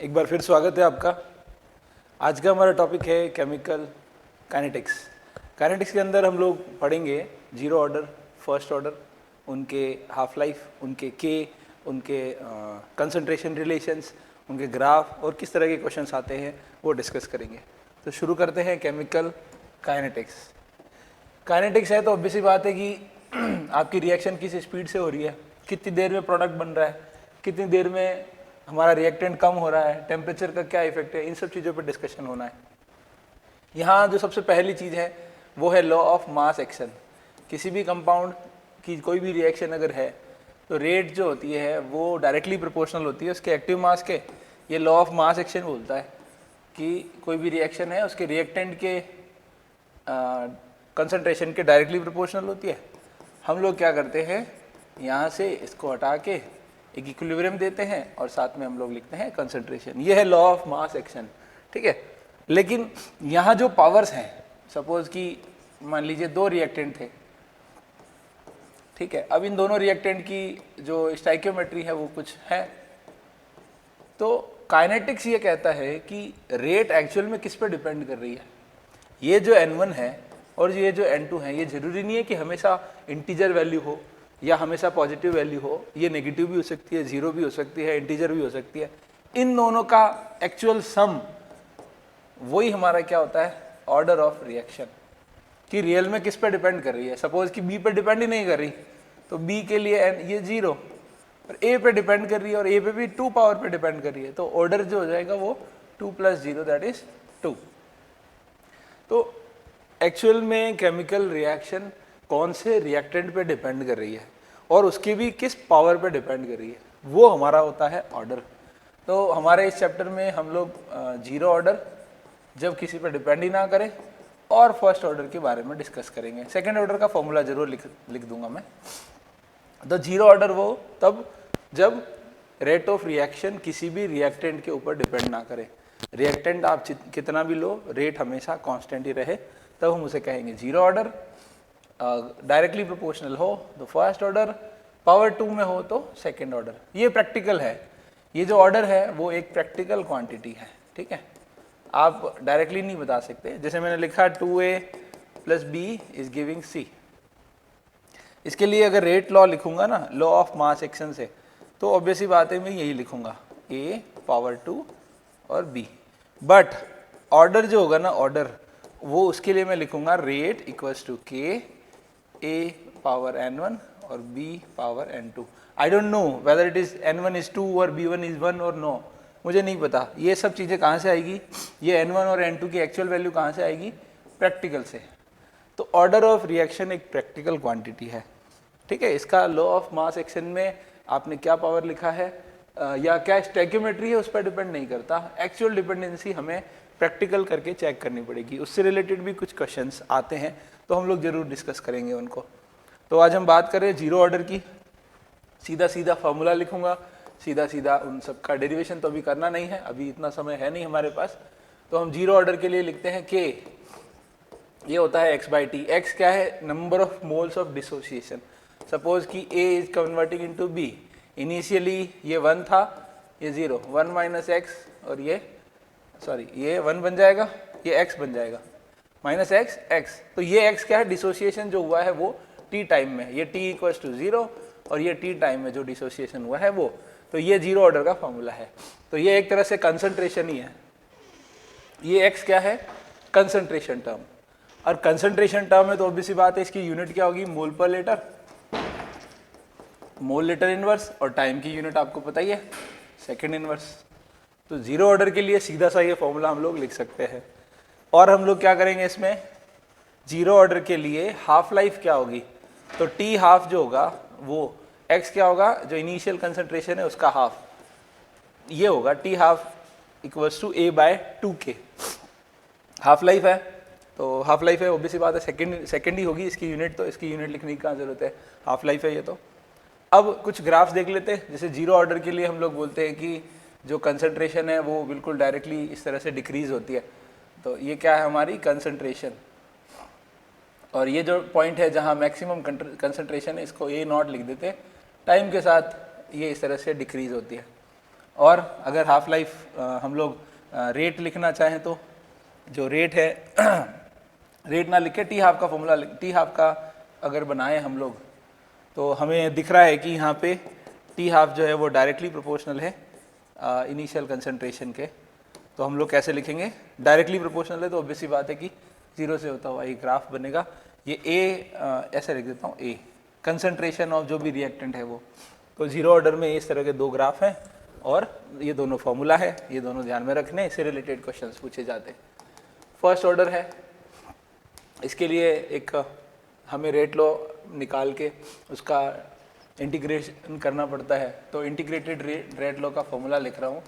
एक बार फिर स्वागत है आपका। आज का हमारा टॉपिक है केमिकल काइनेटिक्स। काइनेटिक्स के अंदर हम लोग पढ़ेंगे जीरो ऑर्डर, फर्स्ट ऑर्डर, उनके हाफ लाइफ, उनके के, उनके कंसंट्रेशन रिलेशंस, उनके ग्राफ और किस तरह के क्वेश्चंस आते हैं वो डिस्कस करेंगे। तो शुरू करते हैं केमिकल काइनेटिक्स। काइनेटिक्स है तो ऑब्वियसली बात है कि आपकी रिएक्शन किस स्पीड से हो रही है, कितनी देर में प्रोडक्ट बन रहा है, कितनी देर में हमारा रिएक्टेंट कम हो रहा है, टेम्परेचर का क्या इफेक्ट है, इन सब चीज़ों पर डिस्कशन होना है। यहाँ जो सबसे पहली चीज़ है वो है लॉ ऑफ मास एक्शन। किसी भी कंपाउंड की कोई भी रिएक्शन अगर है तो रेट जो होती है वो डायरेक्टली प्रोपोर्शनल होती है उसके एक्टिव मास के। ये लॉ ऑफ मास एक्शन बोलता है कि कोई भी रिएक्शन है उसके रिएक्टेंट के कंसंट्रेशन के डायरेक्टली प्रोपोर्शनल होती है। हम लोग क्या करते हैं, यहाँ से इसको हटा के एक इक्विलिब्रियम देते हैं और साथ में हम लोग लिखते हैं कंसंट्रेशन। ये है लॉ ऑफ मास एक्शन, ठीक है। लेकिन यहाँ जो पावर्स हैं, सपोज कि मान लीजिए दो रिएक्टेंट थे, ठीक है। अब इन दोनों रिएक्टेंट की जो स्टाइकियोमेट्री है वो कुछ है, तो काइनेटिक्स ये कहता है कि रेट एक्चुअल में किस पर डिपेंड कर रही है। ये जो n1 है और ये जो n2 है, ये जरूरी नहीं है कि हमेशा इंटीजर वैल्यू हो या हमेशा पॉजिटिव वैल्यू हो। ये नेगेटिव भी हो सकती है, जीरो भी हो सकती है, इंटीजर भी हो सकती है। इन दोनों का एक्चुअल सम वही हमारा क्या होता है, ऑर्डर ऑफ रिएक्शन, कि रियल में किस पे डिपेंड कर रही है। सपोज कि बी पे डिपेंड ही नहीं कर रही तो बी के लिए ये जीरो, और ए पे डिपेंड कर रही है और ए पे भी 2 पावर पे डिपेंड कर रही है, तो ऑर्डर जो हो जाएगा वो 2 + 0 दैट इज 2। तो एक्चुअल में केमिकल रिएक्शन कौन से रिएक्टेंट पे डिपेंड कर रही है और उसकी भी किस पावर पे डिपेंड कर रही है, वो हमारा होता है ऑर्डर। तो हमारे इस चैप्टर में हम लोग जीरो ऑर्डर, जब किसी पे डिपेंड ही ना करें, और फर्स्ट ऑर्डर के बारे में डिस्कस करेंगे। सेकेंड ऑर्डर का फॉर्मूला जरूर लिख दूंगा मैं। तो जीरो ऑर्डर वो तब जब रेट ऑफ रिएक्शन किसी भी रिएक्टेंट के ऊपर डिपेंड ना करे। रिएक्टेंट आप कितना भी लो, रेट हमेशा कांस्टेंट ही रहे, तब हम उसे कहेंगे जीरो ऑर्डर। डायरेक्टली प्रोपोर्शनल हो तो फर्स्ट ऑर्डर, पावर 2 में हो तो सेकेंड ऑर्डर। ये प्रैक्टिकल है, ये जो ऑर्डर है वो एक प्रैक्टिकल क्वांटिटी है, ठीक है। आप डायरेक्टली नहीं बता सकते। जैसे मैंने लिखा 2a + b is giving c, इसके लिए अगर रेट लॉ लिखूंगा ना, लॉ ऑफ मास एक्शन से, तो ऑब्वियसली बात है मैं यही लिखूंगा a पावर 2 और b। बट ऑर्डर जो होगा ना, ऑर्डर वो उसके लिए मैं लिखूंगा rate equals to k a power n1 और b power n2। I don't know whether it is n1 is 2 और b1 is 1 और नो, मुझे नहीं पता। ये सब चीज़ें कहाँ से आएगी, ये n1 और n2 की एक्चुअल वैल्यू कहाँ से आएगी, प्रैक्टिकल से। तो ऑर्डर ऑफ रिएक्शन एक प्रैक्टिकल क्वांटिटी है, ठीक है। इसका लॉ ऑफ मास एक्शन में आपने क्या पावर लिखा है या क्या स्टैकियोमेट्री है उस पर डिपेंड नहीं करता। एक्चुअल डिपेंडेंसी हमें प्रैक्टिकल करके चेक करनी पड़ेगी। उससे रिलेटेड भी कुछ क्वेश्चंस आते हैं तो हम लोग जरूर डिस्कस करेंगे उनको। तो आज हम बात करें जीरो ऑर्डर की। सीधा सीधा फार्मूला लिखूंगा, सीधा सीधा उन सब का डेरिवेशन तो अभी करना नहीं है, अभी इतना समय है नहीं हमारे पास। तो हम जीरो ऑर्डर के लिए लिखते हैं k, ये होता है x/t। x क्या है, number of moles of dissociation. Suppose कि a is converting into b, initially ये 1 था, ये 0, 1 - x और ये ये 1 बन जाएगा, ये x बन जाएगा, -x x। तो ये x क्या है, डिसोसिएशन जो हुआ है वो t टाइम में, ये t = 0 और ये t टाइम में जो डिसोसिएशन हुआ है वो। तो ये जीरो ऑर्डर का फॉर्मूला है। तो ये एक तरह से कंसंट्रेशन ही है। ये x क्या है, कंसंट्रेशन टर्म, और कंसंट्रेशन टर्म है तो ऑब्वियसली बात है इसकी यूनिट क्या होगी, मोल पर लीटर, मोल लीटर इनवर्स, और टाइम की यूनिट आपको पता ही है, सेकेंड इनवर्स। तो जीरो ऑर्डर के लिए सीधा सा ये फॉर्मूला हम लोग लिख सकते हैं। और हम लोग क्या करेंगे इसमें, जीरो ऑर्डर के लिए हाफ लाइफ क्या होगी, तो टी हाफ जो होगा वो x क्या होगा, जो इनिशियल कंसंट्रेशन है उसका हाफ, ये होगा T half equals to a/2k। Half life है तो हाफ लाइफ है, ऑब्वियसली बात है सेकेंड ही होगी इसकी यूनिट, तो इसकी यूनिट लिखने की क्या जरूरत है, हाफ लाइफ है ये तो। अब कुछ ग्राफ्स देख लेते हैं। जैसे जीरो ऑर्डर के लिए हम लोग बोलते हैं कि जो कंसंट्रेशन है वो बिल्कुल डायरेक्टली इस तरह से डिक्रीज होती है। तो ये क्या है हमारी कंसंट्रेशन, और ये जो पॉइंट है जहाँ मैक्सिमम कंसंट्रेशन है इसको A0 लिख देते हैं। टाइम के साथ ये इस तरह से डिक्रीज होती है। और अगर हाफ लाइफ हम लोग रेट लिखना चाहें तो जो रेट है रेट ना लिख के टी हाफ का फॉर्मूला, टी हाफ का अगर बनाए हम लोग तो हमें दिख रहा है कि यहाँ पे टी हाफ जो है वो डायरेक्टली प्रोपोर्शनल है इनिशियल कंसंट्रेशन के। तो हम लोग कैसे लिखेंगे, डायरेक्टली प्रोपोर्शनल है तो ऑब्वियसली बात है कि 0 से होता हुआ ये ग्राफ बनेगा। ये ए ऐसे लिख देता हूँ, ए कंसंट्रेशन ऑफ जो भी रिएक्टेंट है वो। तो 0 ऑर्डर में इस तरह के 2 ग्राफ हैं और ये दोनों फॉर्मूला है, ये दोनों ध्यान में रखने, इससे रिलेटेड क्वेश्चंस पूछे जाते हैं। फर्स्ट ऑर्डर है, इसके लिए एक हमें रेट लॉ निकाल के उसका इंटीग्रेशन करना पड़ता है। तो इंटीग्रेटेड रेट लॉ का फॉर्मूला लिख रहा हूँ,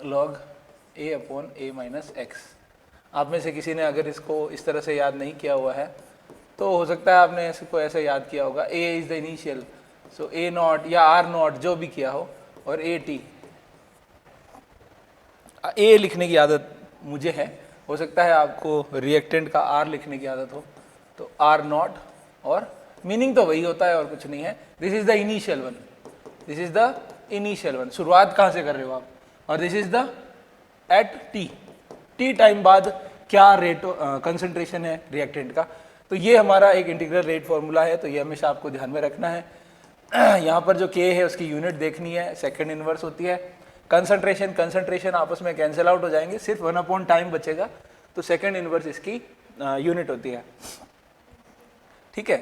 लॉग ए अपॉन ए माइनस एक्स। आप में से किसी ने अगर इसको इस तरह से याद नहीं किया हुआ है तो हो सकता है आपने इसको ऐसे याद किया होगा, A is the initial, so A not या आर नॉट जो भी किया हो, और ए टी। ए लिखने की आदत मुझे है, हो सकता है आपको रिएक्टेंट का आर लिखने की आदत हो, तो आर नॉट, और मीनिंग तो वही होता है और कुछ नहीं है। This is the initial one, this is the initial one, शुरुआत कहाँ से कर रहे हो आप, और this is the at T time बाद क्या रेट कंसंट्रेशन है रिएक्टेंट का। तो ये हमारा एक इंटीग्रल रेट फॉर्मूला है, तो ये हमेशा आपको ध्यान में रखना है। यहाँ पर जो के है उसकी यूनिट देखनी है, सेकंड इनवर्स होती है। कंसंट्रेशन आपस में कैंसिल आउट हो जाएंगे, सिर्फ 1 अपॉन टाइम बचेगा, तो सेकंड इनवर्स इसकी यूनिट होती है। ठीक है।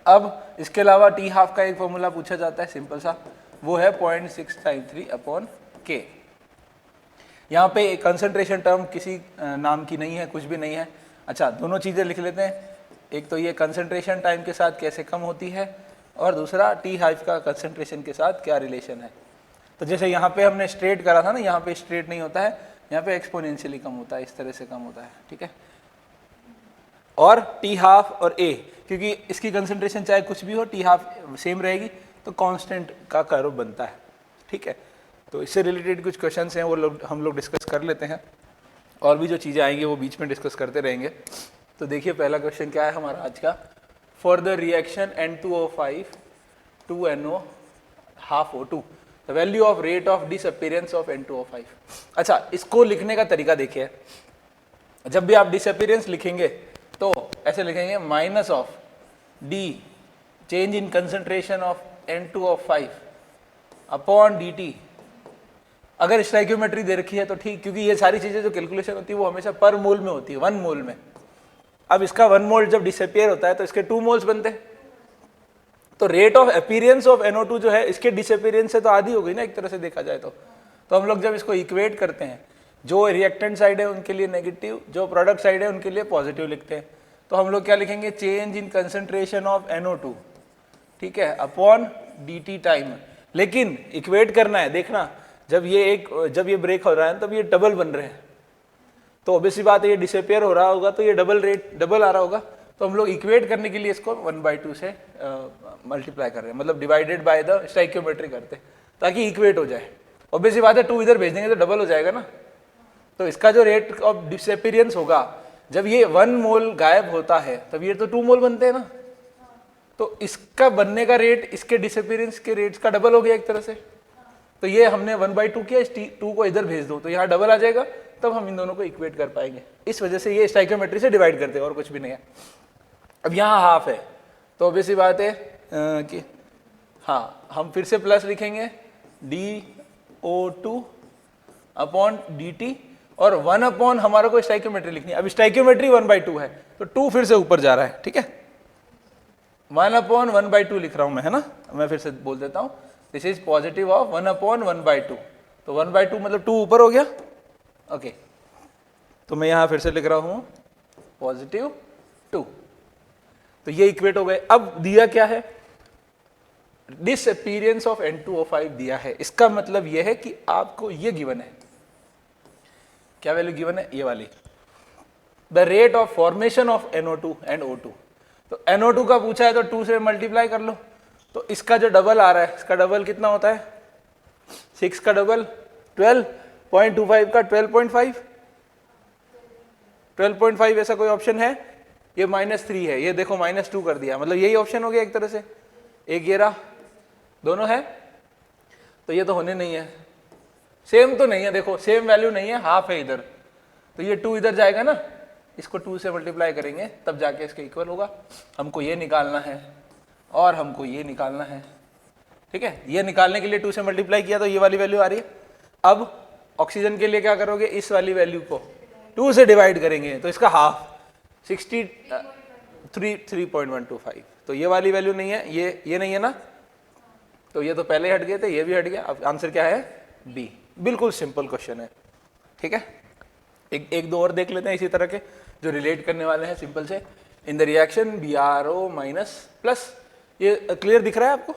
अब इसके अलावा टी हाफ का एक फॉर्मूला पूछा जाता है सिंपल सा, वो है 0.693 अपॉन के। यहाँ पे कंसंट्रेशन टर्म किसी नाम की नहीं है, कुछ भी नहीं है। अच्छा, दोनों चीज़ें लिख लेते हैं, एक तो ये कंसंट्रेशन टाइम के साथ कैसे कम होती है, और दूसरा टी हाइफ का कंसंट्रेशन के साथ क्या रिलेशन है। तो जैसे यहाँ पे हमने स्ट्रेट करा था ना, यहाँ पे स्ट्रेट नहीं होता है, यहाँ पे एक्सपोनेंशियली कम होता है, इस तरह से कम होता है। ठीक है। और टी हाफ और ए, क्योंकि इसकी कंसंट्रेशन चाहे कुछ भी हो, टी हाफ सेम रहेगी, तो कांस्टेंट का कर्व बनता है। ठीक है। तो इससे रिलेटेड कुछ क्वेश्चंस हैं, वो हम लोग डिस्कस कर लेते हैं, और भी जो चीज़ें आएंगी वो बीच में डिस्कस करते रहेंगे। तो देखिए पहला क्वेश्चन क्या है हमारा आज का, for the reaction N2O5 2NO half O2 the value of rate of disappearance of N2O5। अच्छा, इसको लिखने का तरीका देखिए, जब भी आप डिसअपीयरेंस लिखेंगे तो ऐसे लिखेंगे minus of D change in concentration of N2O5 upon dt। अगर स्टाइक्योमेट्री दे रखी है तो ठीक, क्योंकि ये सारी चीजें जो कैलकुलेशन होती है वो हमेशा पर मोल में होती है, 1 मोल में। अब इसका 1 मोल जब डिसअपियर होता है तो इसके 2 मोल्स बनते हैं, तो rate of appearance of NO2 जो है इसके डिसअपियरेंस से तो आधी हो गई ना एक तरह से देखा जाए तो हम लोग जब इसको इक्वेट करते हैं, जो रिएक्टेंट साइड है उनके लिए नेगेटिव, जो प्रोडक्ट साइड है उनके लिए पॉजिटिव लिखते हैं। तो हम लोग क्या लिखेंगे, change in concentration of NO2, ठीक है, अपॉन dt टाइम। लेकिन इक्वेट करना है, देखना जब ये ब्रेक हो रहा है तब ये डबल बन रहे हैं, तो ऑब्वियसली बात है ये डिसअपियर हो रहा होगा, तो ये डबल आ रहा होगा। तो हम लोग इक्वेट करने के लिए इसको 1/2 से मल्टीप्लाई कर रहे हैं, मतलब डिवाइडेड बाय द स्टाइक्योमेट्री करते हैं ताकि इक्वेट हो जाए। ऑब्वियसली बात है 2 इधर भेज देंगे तो डबल हो जाएगा ना। तो इसका जो रेट ऑफ डिसअपियरेंस होगा जब ये 1 मोल गायब होता है तब ये तो 2 मोल बनते हैं ना, तो इसका बनने का रेट इसके डिसअपियरेंस के रेट्स का डबल हो गया एक तरह से। तो ये हमने 1/2 किया, इस 2 को इधर भेज दो तो यहाँ डबल आ जाएगा, तब हम इन दोनों को इक्वेट कर पाएंगे। इस वजह से ये स्टाइक्योमेट्री से डिवाइड करते हैं और कुछ भी नहीं है। अब यहाँ हाफ है तो ऑब्वियसली बात है कि हाँ, हम फिर से प्लस लिखेंगे DO2 अपॉन dt, और 1 अपॉन हमारा को स्टाइक्योमेट्री लिखनी है। अब स्टाइक्योमेट्री 1/2 है तो 2 फिर से ऊपर जा रहा है। ठीक है, 1 अपॉन 1/2 लिख रहा हूं मैं, है ना। मैं फिर से बोल देता हूं, this is positive of 1 upon 1/2, तो 1/2 मतलब 2 ऊपर हो गया। ओके, तो मैं यहां फिर से लिख रहा हूं पॉजिटिव 2, तो ये इक्वेट हो गए। अब दिया क्या है, डिसअपीयरेंस ऑफ N2O5 दिया है, इसका मतलब यह है कि आपको ये गिवन है, क्या वैल्यू गिवन है, ये वाली, the rate of formation of NO2 and O2। तो NO2 का पूछा है तो 2 से मल्टीप्लाई कर लो, तो इसका जो डबल आ रहा है, इसका डबल कितना होता है, 6 का डबल 12.25 का 12.5, 12.5 ऐसा कोई ऑप्शन है, ये -3 है, ये देखो -2 कर दिया, मतलब यही ऑप्शन हो गया एक तरह से, एक ये रहा, दोनों है। तो ये तो होने नहीं है, सेम तो नहीं है, देखो सेम वैल्यू नहीं है, हाफ है इधर, तो ये 2 इधर जाएगा ना, इसको 2 से मल्टीप्लाई करेंगे तब जाके इसके इक्वल होगा। हमको ये निकालना है और हमको ये निकालना है, ठीक है। ये निकालने के लिए 2 से मल्टीप्लाई किया तो ये वाली वैल्यू आ रही है। अब ऑक्सीजन के लिए क्या करोगे, इस वाली वैल्यू को 2 से डिवाइड करेंगे तो इसका हाफ 3.125, तो ये वाली वैल्यू नहीं है, ये नहीं है ना, तो ये तो पहले हट गए थे, ये भी हट गया। अब आंसर क्या है, बी। बिल्कुल सिंपल क्वेश्चन है, ठीक है। एक दो और देख लेते हैं इसी तरह के जो रिलेट करने वाले हैं सिंपल से। In the reaction BrO minus plus, ये क्लियर दिख रहा है आपको,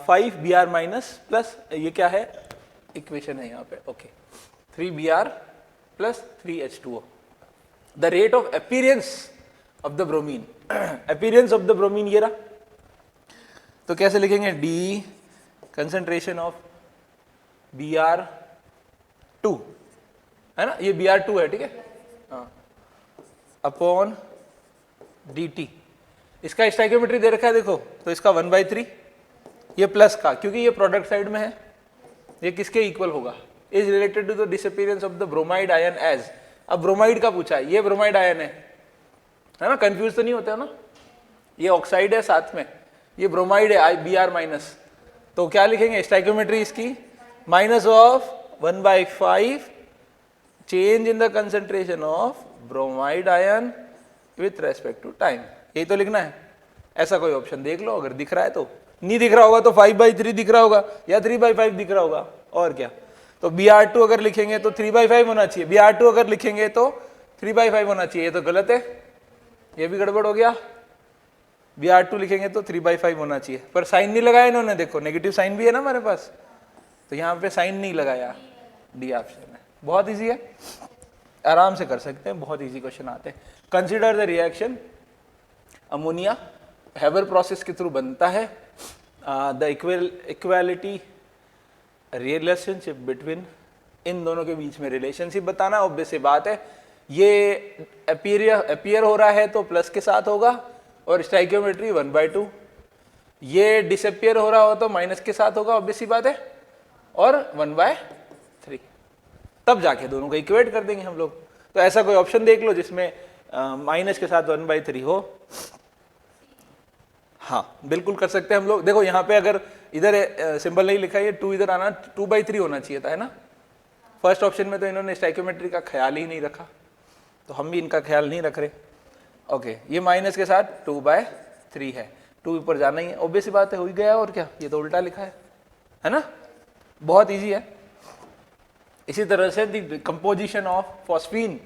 5 Br माइनस प्लस, ये क्या है, इक्वेशन है यहाँ पे, okay, 3 Br plus 3 H2O। The rate of appearance of the bromine, appearance of the bromine ये रहा, तो कैसे लिखेंगे, डी कंसंट्रेशन ऑफ Br2 है ना, ये Br2 है, ठीक है, हाँ, अपॉन dt। इसका स्टाइकियोमेट्री दे रखा है देखो, तो इसका 1/3, ये प्लस का, क्योंकि ये प्रोडक्ट साइड में है, ये किसके इक्वल होगा, is related to the disappearance of the bromide ion as. अब ब्रोमाइड का पूछा है, ये ब्रोमाइड आयन है ना, कंफ्यूज तो नहीं होते हो ना, ये ऑक्साइड है साथ में, ये ब्रोमाइड है Br माइनस, तो क्या लिखेंगे स्टाइकियोमेट्री इसकी, minus of 1/5 change in the concentration of bromide ion with respect to time, यही तो लिखना है। ऐसा कोई ऑप्शन देख लो, अगर दिख रहा है तो, नहीं दिख रहा होगा तो 5/3 दिख रहा होगा या 3/5 दिख रहा होगा, और क्या। तो Br2 अगर लिखेंगे तो 3/5 होना चाहिए, Br2 अगर लिखेंगे तो 3/5 होना चाहिए, ये तो गलत है, ये भी गड़बड़ हो गया। Br2 लिखेंगे तो 3/5 होना चाहिए, पर साइन नहीं लगाया इन्होंने, देखो नेगेटिव साइन भी है ना हमारे पास, तो यहाँ पे साइन नहीं लगाया, डी ऑप्शन है। बहुत इजी है, आराम से कर सकते हैं, बहुत इजी क्वेश्चन आते हैं। Consider the reaction, ammonia Haber process के थ्रू बनता है, द इक्वालिटी रिलेशनशिप बिटवीन, इन दोनों के बीच में रिलेशनशिप बताना, ऑब्वियस सी बात है, ये अपीयर हो रहा है तो प्लस के साथ होगा, और स्टाइकियोमेट्री 1/2, ये डिसअपियर हो रहा हो तो माइनस के साथ होगा, ऑब्वियस सी बात है, और 1/3, तब जाके दोनों को इक्वेट कर देंगे हम लोग। तो ऐसा कोई ऑप्शन देख लो जिसमें माइनस के साथ 1/3 हो, हाँ बिल्कुल कर सकते हैं हम लोग। देखो यहाँ पे अगर इधर सिंबल नहीं लिखा है, 2 इधर आना, 2/3 होना चाहिए था, है ना। फर्स्ट ऑप्शन में तो इन्होंने स्टाइकियोमेट्री का ख्याल ही नहीं रखा, तो हम भी इनका ख्याल नहीं रख रहे, ओके। ये माइनस के साथ 2/3 है, 2 ऊपर जाना ही है, ऑब्वियस बात है, हो ही गया, और क्या, ये तो उल्टा लिखा है ना, बहुत इजी है। इसी तरह से the composition of phosphine,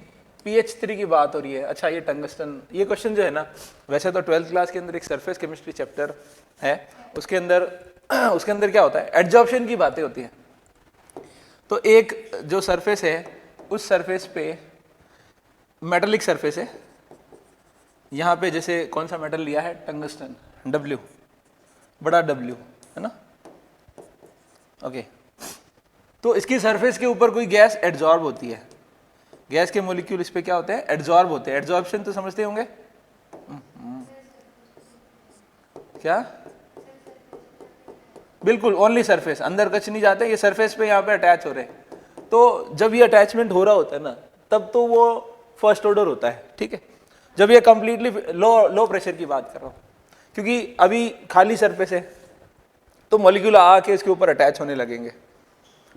pH3 की बात हो रही है। अच्छा, ये टंगस्टन, ये क्वेश्चन जो है ना, वैसे तो 12th क्लास के अंदर एक सरफेस केमिस्ट्री चैप्टर है, उसके अंदर क्या होता है, एडजॉर्प्शन की बातें होती हैं। तो एक जो सरफेस है, उस सरफेस पे मेटलिक सरफेस है, यहाँ पे जैसे कौन सा मेटल लिया है, टंगस्टन, W, बड़ा W, है ना, ओके। तो इसकी सरफेस के ऊपर कोई गैस एड्जॉर्ब होती है, गैस के मॉलिक्यूल इस पे क्या होते हैं, एड्जॉर्ब होते हैं। एड्जॉर्प्शन तो समझते होंगे, क्या, बिल्कुल, ओनली सरफेस, अंदर कच नहीं जाते, ये सरफेस पे यहाँ पे अटैच हो रहे हैं। तो जब ये अटैचमेंट हो रहा होता है ना, तब तो वो फर्स्ट ऑर्डर होता है, ठीक है। जब ये कंप्लीटली लो प्रेशर की बात कर रहा हूँ, क्योंकि अभी खाली सरफेस है, तो मॉलिक्यूल आके इसके ऊपर अटैच होने लगेंगे,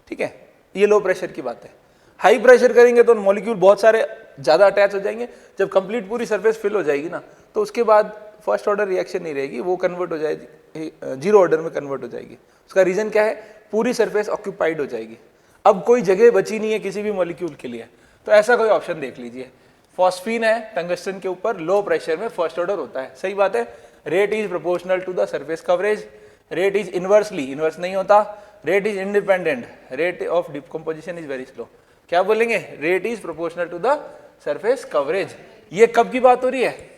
ठीक है, ये लो प्रेशर की बात है। हाई प्रेशर करेंगे तो मॉलिक्यूल बहुत सारे ज़्यादा अटैच हो जाएंगे। जब कंप्लीट पूरी सरफेस फिल हो जाएगी ना, तो उसके बाद फर्स्ट ऑर्डर रिएक्शन नहीं रहेगी, वो कन्वर्ट हो जाएगी, जीरो ऑर्डर में कन्वर्ट हो जाएगी। उसका रीज़न क्या है, पूरी सरफेस ऑक्यूपाइड हो जाएगी, अब कोई जगह बची नहीं है किसी भी मॉलिक्यूल के लिए। तो ऐसा कोई ऑप्शन देख लीजिए, फॉस्फीन है टंगस्टन के ऊपर, लो प्रेशर में फर्स्ट ऑर्डर होता है, सही बात है। Rate is proportional to the surface coverage, rate is inversely, inverse नहीं होता, rate is independent, rate of decomposition is very slow. क्या बोलेंगे, rate is proportional to the surface coverage. ये कब की बात हो रही है,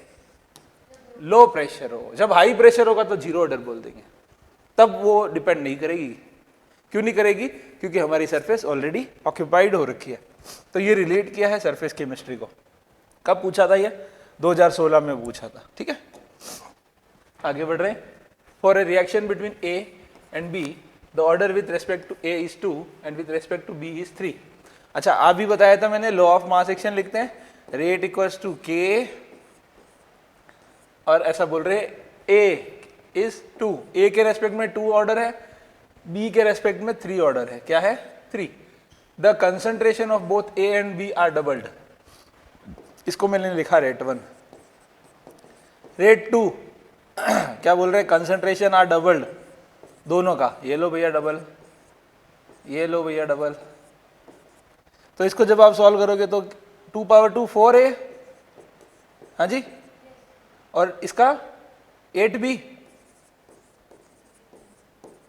लो प्रेशर हो। जब हाई प्रेशर होगा तो जीरो ऑर्डर बोल देंगे, तब वो डिपेंड नहीं करेगी। क्यों नहीं करेगी, क्योंकि हमारी सरफेस ऑलरेडी ऑक्यूपाइड हो रखी है। तो ये रिलेट किया है सरफेस केमिस्ट्री को। कब पूछा था ये, 2016 में पूछा था, ठीक है। आगे बढ़ रहे हैं। For a reaction between A and B the order with respect to A is 2 and with respect to B is 3। अच्छा, आप भी बताया था मैंने, लॉ ऑफ मास एक्शन लिखते हैं, रेट इक्वल्स टू के, और ऐसा बोल रहे ए इज 2, ए के रेस्पेक्ट में 2 ऑर्डर है, बी के रेस्पेक्ट में 3 ऑर्डर है। क्या है? 3। The concentration of both A and B are doubled. इसको मैंने लिखा रेट 1। रेट 2 क्या बोल रहे हैं? कंसंट्रेशन आर डबल्ड, दोनों का। ये लो भैया डबल, ये लो भैया डबल। तो इसको जब आप सॉल्व करोगे तो 2 पावर 2 4 ए, हाँ जी, और इसका 8b,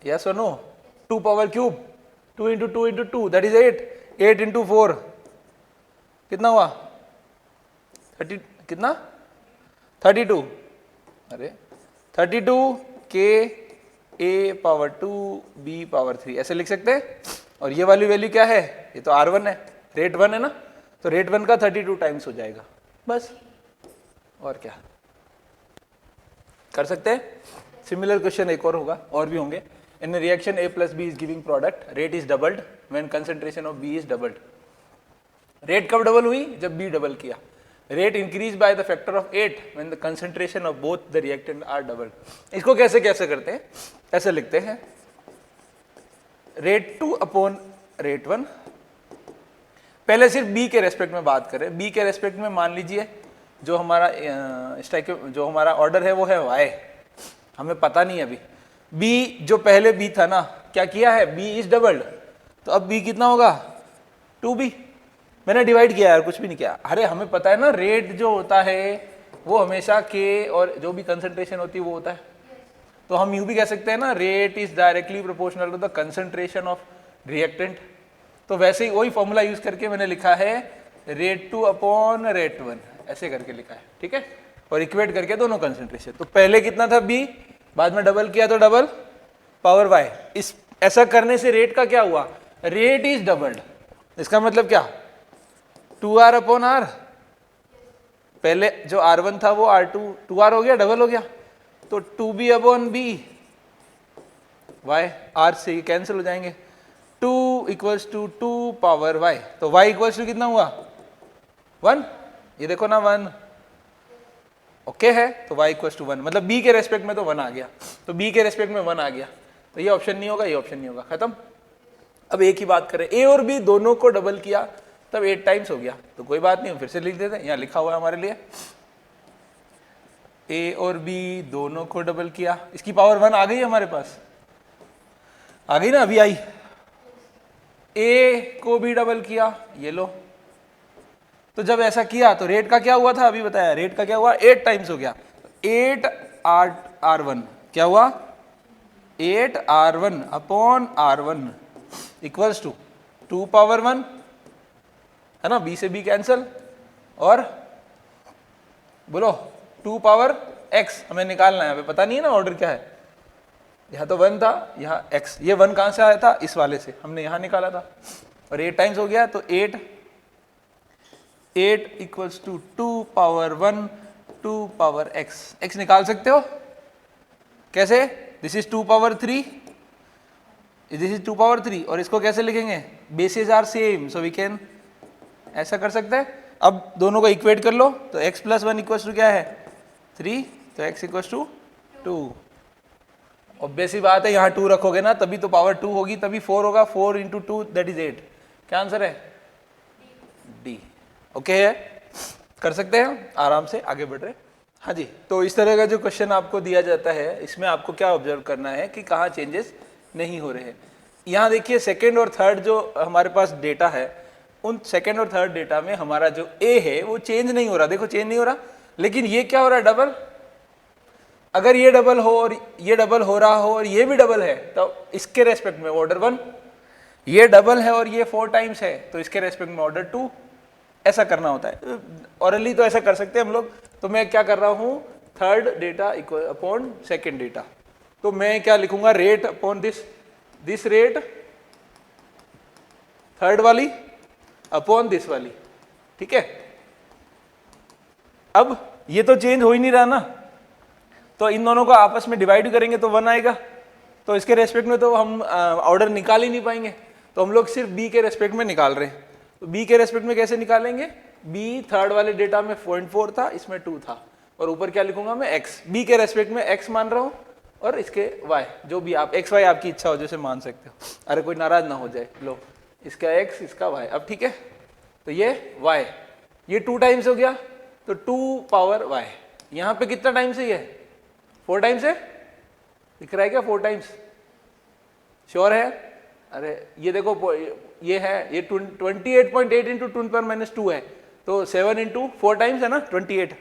यस और no? 2 power cube, 2 into 2 into 2 that is 8, 8 into 4 कितना हुआ? 30, कितना? 32। अरे 32 के a पावर 2 b पावर 3 ऐसे लिख सकते हैं। और ये वाली वैल्यू क्या है? ये तो R1 है, रेट 1 है ना, तो रेट 1 का 32 टाइम्स हो जाएगा, बस। और क्या कर सकते हैं? सिमिलर क्वेश्चन एक और होगा, और भी होंगे। In reaction a plus B is giving product, rate is doubled when concentration of b is doubled. Rate कब डबल हुई? जब b डबल किया। Rate increase by the factor of 8 when the concentration of both the reactant are doubled. इसको कैसे कैसे करते हैं? ऐसे लिखते हैं, रेट 2 अपॉन रेट 1। पहले सिर्फ b के रेस्पेक्ट में बात करें। b के रेस्पेक्ट में मान लीजिए जो हमारा जो हमारा ऑर्डर है वो है y, हमें पता नहीं अभी। b जो पहले b था ना, क्या किया है? b इज डबल्ड, तो अब b कितना होगा? 2b। मैंने डिवाइड किया यार, कुछ भी नहीं किया। अरे हमें पता है ना, रेट जो होता है वो हमेशा k और जो भी कंसंट्रेशन होती है वो होता है। तो हम यूं भी कह सकते हैं ना, rate is directly proportional to the concentration of reactant. तो वैसे ही वही फॉर्मूला यूज करके मैंने लिखा है रेट 2 अपॉन रेट 1, ऐसे करके लिखा है, ठीक है। और इक्वेट करके दोनों कंसंट्रेशन। तो पहले कितना था b, बाद में डबल किया तो डबल पावर y। इस ऐसा करने से रेट का क्या हुआ? Rate is doubled. इसका मतलब क्या? 2r upon r। पहले जो r1 था वो r2, 2r हो गया, डबल हो गया, तो 2b upon b, y, r से कैंसिल हो जाएंगे। 2 इक्वल्स टू 2 पावर y, तो y इक्वल्स टू कितना हुआ? 1। ये देखो ना 1, ओके है, तो y इक्वल्स टू 1, मतलब b के रेस्पेक्ट में तो 1 आ गया। तो b के रेस्पेक्ट में 1 आ गया, तो ये ऑप्शन नहीं होगा, ये ऑप्शन नहीं होगा, खत्म। अब a की बात करें, a और b दोनों को डबल किया तब 8 टाइम्स हो गया, तो कोई बात नहीं, फिर से लिख देते हैं, यहाँ लिखा हुआ है हमारे लिए। a और b दोनों को डबल किया, इसकी पावर 1 आ गई हमारे पास, आ गई ना, अभी आई। a को भी डबल किया, ये लो। तो जब ऐसा किया तो रेट का क्या हुआ था? अभी बताया, रेट का क्या हुआ? 8 टाइम्स हो गया। 8 R1 क्या हुआ? 8 R1 upon R1 equals to 2 power 1, है ना, b से b कैंसल, और बोलो 2 पावर x हमें निकालना है। अभी पता नहीं है ना ऑर्डर क्या है, यहाँ तो 1 था, यहाँ x, ये 1 कहाँ से आया था? इस वाले से, हमने यहाँ निकाला था, और 8 टाइम्स हो गया, तो 8 equals to 2 power 1, 2 power x। x निकाल सकते हो कैसे? This is 2 power 3, this is 2 power 3, और इसको कैसे लिखेंगे? Basis are same, so we can ऐसा कर सकते हैं। अब दोनों को इक्वेट कर लो, तो x प्लस 1 इक्वल्स टू क्या है? 3, तो x इक्वल्स टू 2। ऑब्वियस ही बात है, यहाँ 2 रखोगे ना तभी तो पावर 2 होगी, तभी 4 होगा, 4 इंटू 2 दैट इज 8। क्या आंसर है? डी। ओके है, कर सकते हैं, आराम से आगे बढ़ रहे। हाँ जी, तो इस तरह का जो क्वेश्चन आपको दिया जाता है, इसमें आपको क्या ऑब्जर्व करना है कि कहाँ चेंजेस नहीं हो रहे हैं। यहाँ देखिए सेकेंड और थर्ड जो हमारे पास डेटा है, उन सेकेंड और थर्ड डेटा में हमारा जो ए है वो चेंज नहीं हो रहा, देखो चेंज नहीं हो रहा, लेकिन ये क्या हो रहा है? डबल। अगर ये डबल हो और ये डबल हो रहा हो और ये भी डबल है, तो इसके रेस्पेक्ट में ऑर्डर 1, ये डबल है और ये 4 टाइम्स है, तो इसके रेस्पेक्ट में ऑर्डर 2। ऐसा करना होता है ऑरली, तो ऐसा कर सकते हैं हम लोग। तो मैं क्या कर रहा हूं? Third data equal upon second data, तो मैं क्या लिखूंगा? Rate upon this rate, third वाली अपॉन दिस वाली, ठीक है। अब ये तो चेंज हो ही नहीं रहा ना, तो इन दोनों को आपस में डिवाइड करेंगे तो 1 आएगा, तो इसके रेस्पेक्ट में तो हम ऑर्डर निकाल ही नहीं पाएंगे, तो हम लोग सिर्फ बी के रेस्पेक्ट में निकाल रहे हैं। तो बी के रेस्पेक्ट में कैसे निकालेंगे, बी थर्ड वाले डेटा में 0.4 था, इसमें 2 था, और ऊपर क्या लिखूंगा मैं x, बी के रेस्पेक्ट में x मान रहा हूँ और इसके y, जो भी आप x y आपकी इच्छा हो जैसे मान सकते हो, अरे कोई नाराज ना हो जाए, लो इसका x इसका y। अब ठीक है, तो ये y, ये 2 टाइम्स हो गया, तो 2 पावर y। यहाँ पे कितना टाइम्स है, ये 4 टाइम्स है, दिख रहा है क्या 4 टाइम्स, श्योर है? अरे ये देखो ये है, ये 28.8 इंटू 10⁻² है, तो 7 इंटू 4 टाइम्स है ना 28,